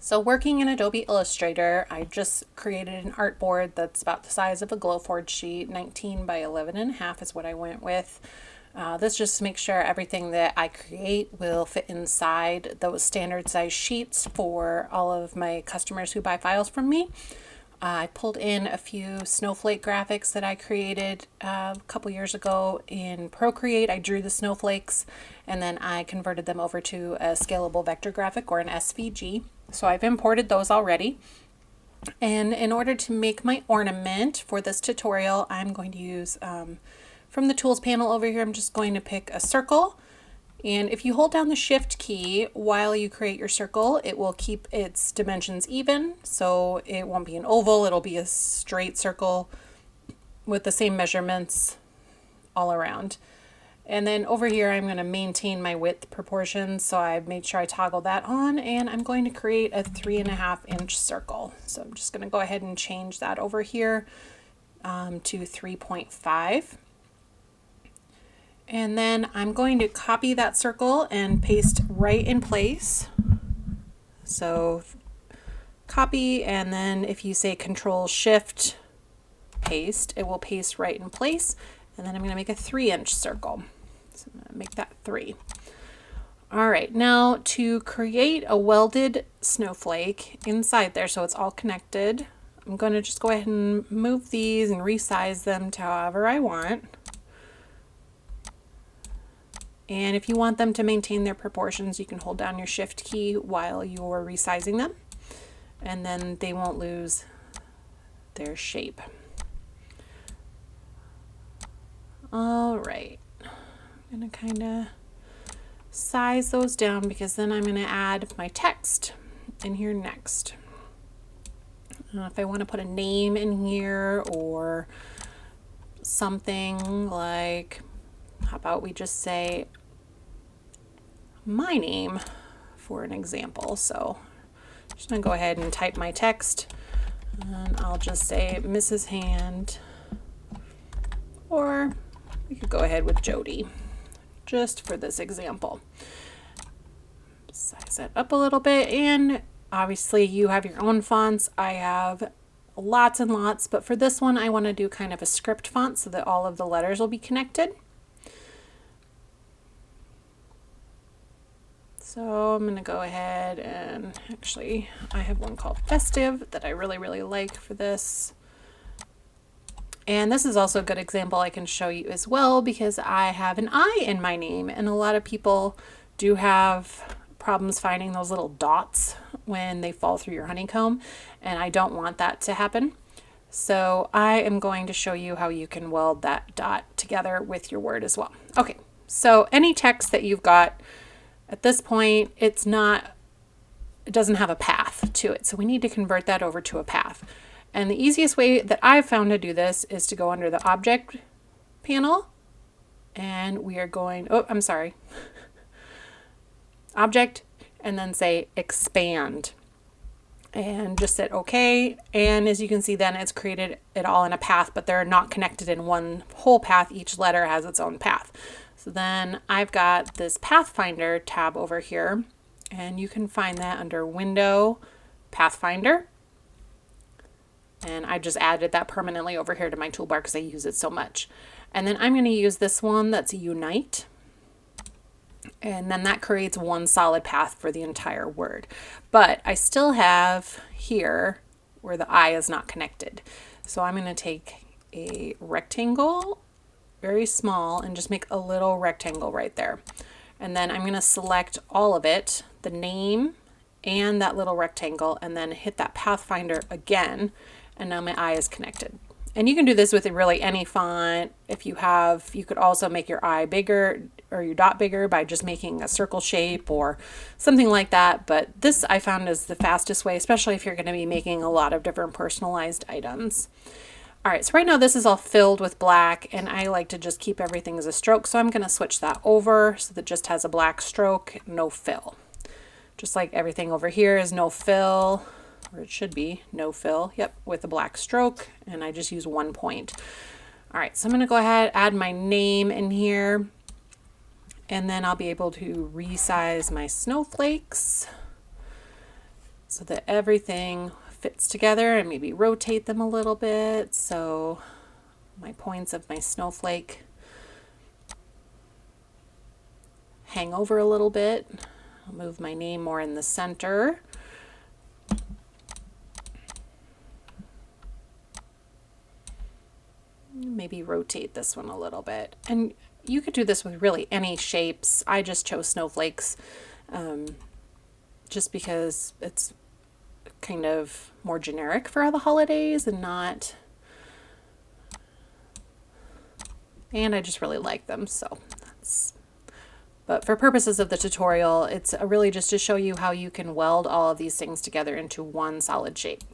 So working in Adobe Illustrator, I just created an artboard that's about the size of a Glowforge sheet. 19 by 11.5 is what I went with. This just makes sure everything that I create will fit inside those standard size sheets for all of my customers who buy files from me. I pulled in a few snowflake graphics that I created a couple years ago in Procreate. I drew the snowflakes and then I converted them over to a scalable vector graphic or an SVG. So I've imported those already. And in order to make my ornament for this tutorial, I'm going to use, from the tools panel over here, I'm just going to pick a circle. And if you hold down the shift key while you create your circle, it will keep its dimensions even. So it won't be an oval, it'll be a straight circle with the same measurements all around. And then over here, I'm going to maintain my width proportions. So I made sure I toggle that on, and I'm going to create a 3.5-inch circle. So I'm just going to go ahead and change that over here to 3.5. And then I'm going to copy that circle and paste right in place. So copy, and then if you say Control Shift paste, it will paste right in place. And then I'm going to make a 3-inch circle. So I'm going to make that 3. All right, now to create a welded snowflake inside there so it's all connected, I'm going to just go ahead and move these and resize them to however I want. And if you want them to maintain their proportions, you can hold down your shift key while you're resizing them, and then they won't lose their shape. All right, I'm going to kind of size those down because then I'm going to add my text in here next. If I want to put a name in here or something like, how about we just say my name for an example. So I'm just going to go ahead and type my text, and I'll just say Mrs. Hand, or we could go ahead with Jodie, just for this example. Size that up a little bit, and obviously you have your own fonts. I have lots and lots, but for this one I want to do kind of a script font so that all of the letters will be connected. So I'm going to go ahead and actually I have one called Festive that I really like for this. And this is also a good example I can show you as well because I have an I in my name, and a lot of people do have problems finding those little dots when they fall through your honeycomb, and I don't want that to happen. So I am going to show you how you can weld that dot together with your word as well. Okay, so any text that you've got at this point, it doesn't have a path to it. So we need to convert that over to a path. And the easiest way that I've found to do this is to go under the object panel, and we are going, object, and then say expand, and just hit OK. And as you can see, then it's created it all in a path, but they're not connected in one whole path. Each letter has its own path. So then I've got this Pathfinder tab over here, and you can find that under Window, Pathfinder. And I just added that permanently over here to my toolbar because I use it so much. And then I'm going to use this one that's Unite. And then that creates one solid path for the entire word. But I still have here where the I is not connected. So I'm going to take a rectangle, very small, and just make a little rectangle right there. And then I'm going to select all of it, the name and that little rectangle, and then hit that Pathfinder again. And now my I is connected. And you can do this with really any font. If you have, you could also make your I bigger or your dot bigger by just making a circle shape or something like that. But this I found is the fastest way, especially if you're going to be making a lot of different personalized items. All right, so right now this is all filled with black, and I like to just keep everything as a stroke. So I'm going to switch that over so that it just has a black stroke, no fill. Just like everything over here is no fill. Or it should be no fill, yep, with a black stroke, and I just use 1 point. All right, so I'm going to go ahead, add my name in here, and then I'll be able to resize my snowflakes. so that everything fits together, and maybe rotate them a little bit so my points of my snowflake hang over a little bit. I'll move my name more in the center. Maybe rotate this one a little bit. And you could do this with really any shapes. I just chose snowflakes just because it's kind of more generic for the holidays and not, and I just really like them, so that's, but for purposes of the tutorial, it's really just to show you how you can weld all of these things together into one solid shape.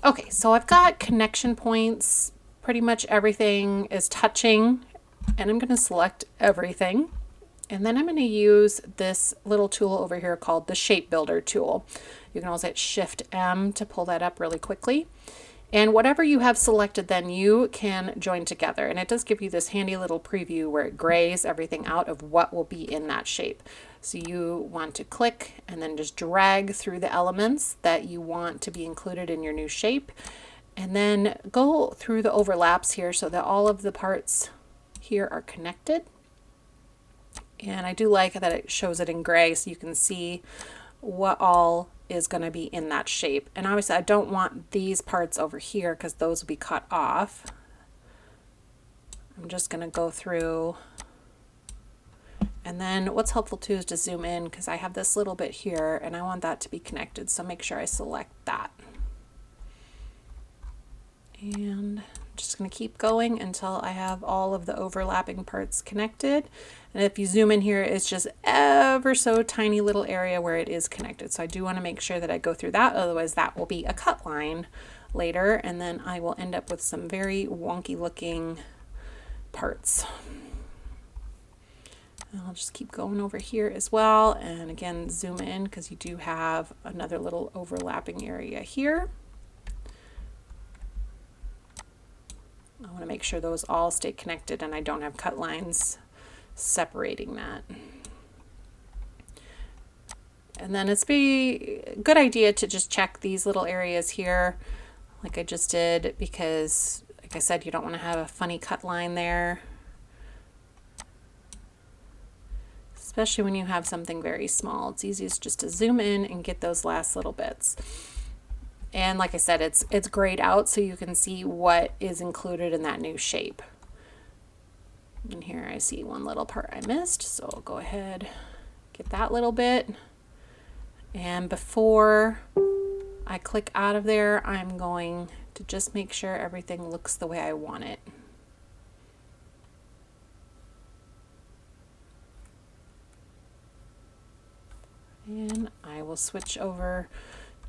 Okay, so I've got connection points. Pretty much everything is touching, and I'm going to select everything. And then I'm going to use this little tool over here called the Shape Builder tool. You can also hit Shift M to pull that up really quickly. And whatever you have selected, then you can join together. And it does give you this handy little preview where it grays everything out of what will be in that shape. So you want to click and then just drag through the elements that you want to be included in your new shape. And then go through the overlaps here so that all of the parts here are connected. And I do like that it shows it in gray so you can see what all is going to be in that shape. And obviously I don't want these parts over here because those will be cut off. I'm just going to go through, and then what's helpful too is to zoom in because I have this little bit here and I want that to be connected, so make sure I select that. And I'm just going to keep going until I have all of the overlapping parts connected. And if you zoom in here, it's just ever so tiny little area where it is connected. So I do want to make sure that I go through that, otherwise that will be a cut line later, and then I will end up with some very wonky looking parts. And I'll just keep going over here as well, and again zoom in because you do have another little overlapping area here. I want to make sure those all stay connected and I don't have cut lines separating that. And then it's be a good idea to just check these little areas here like I just did, because like I said, you don't want to have a funny cut line there, especially when you have something very small. It's easiest just to zoom in and get those last little bits. And like I said, it's grayed out so you can see what is included in that new shape. And here I see one little part I missed, so I'll go ahead, get that little bit. And before I click out of there, I'm going to just make sure everything looks the way I want it. And I will switch over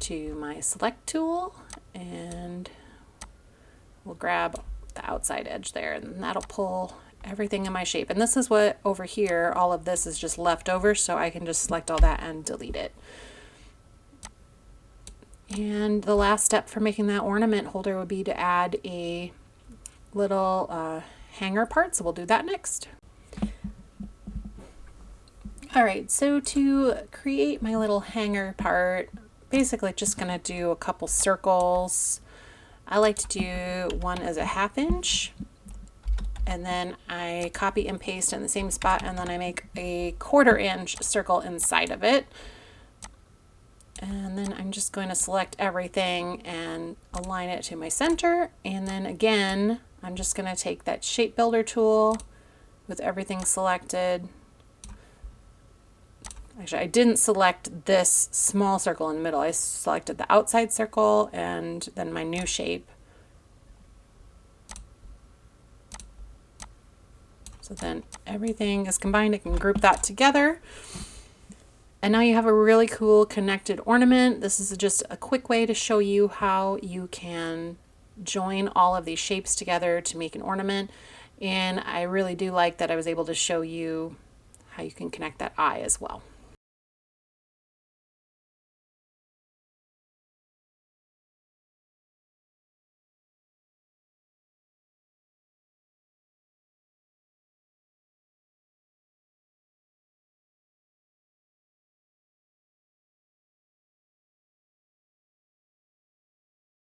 to my select tool and we'll grab the outside edge there, and that'll pull everything in my shape. And this is what over here, all of this is just left over, so I can just select all that and delete it. And the last step for making that ornament holder would be to add a little hanger part, so we'll do that next. Alright, so to create my little hanger part, basically just going to do a couple circles. I like to do one as a 1/2 inch, and then I copy and paste in the same spot, and then I make a 1/4 inch circle inside of it. And then I'm just going to select everything and align it to my center. And then again, I'm just going to take that shape builder tool with everything selected. Actually, I didn't select this small circle in the middle. I selected the outside circle and then my new shape. So then everything is combined. I can group that together. And now you have a really cool connected ornament. This is just a quick way to show you how you can join all of these shapes together to make an ornament. And I really do like that I was able to show you how you can connect that eye as well.